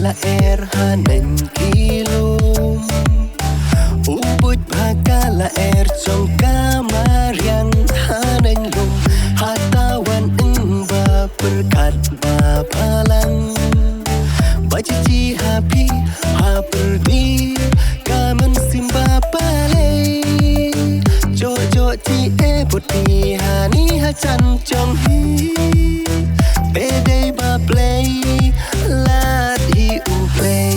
la er hanen kilum ubut baka la er trong kamarian hanen lum hatawan ba berkat ba palang baci happy ha pergi kamen simba pale jojo ti e putih hani ha chan trong hi pede ba play la di u play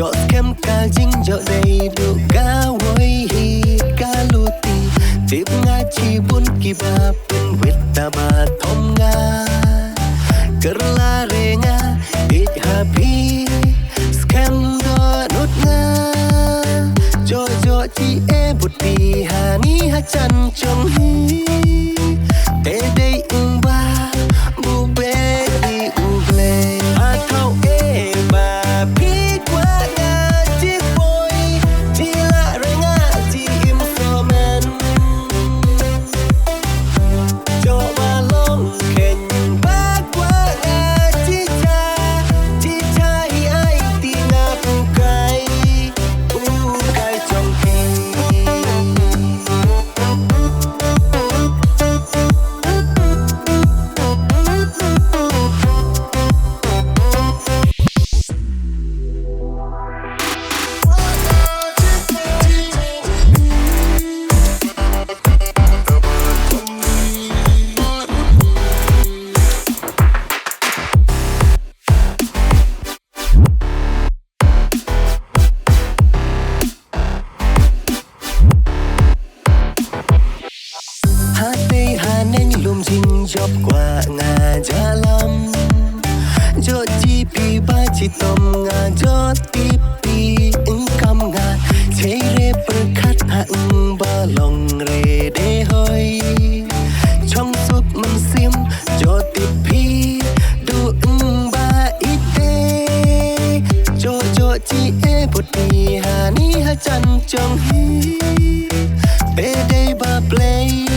Jot kem ka jing jot đầy đủ cá quay hi cá lu ti tiếp nga chi bun ki ba pen wet ta ba thom nga kerla re nga it happy scam do not nga jo jo chi e bút pi ha ni ha chan trong hi te dei ba bu be di u ble a thau e ba pi job qua nga jalam jo chi pi ba chi tom nga jo ti pi kam nga chei re per khat ha ba long re de hoi trong sup man sim jo ti pi du ba ite jo jo chi e bot ni ha ni ha chan chong hi be day ba play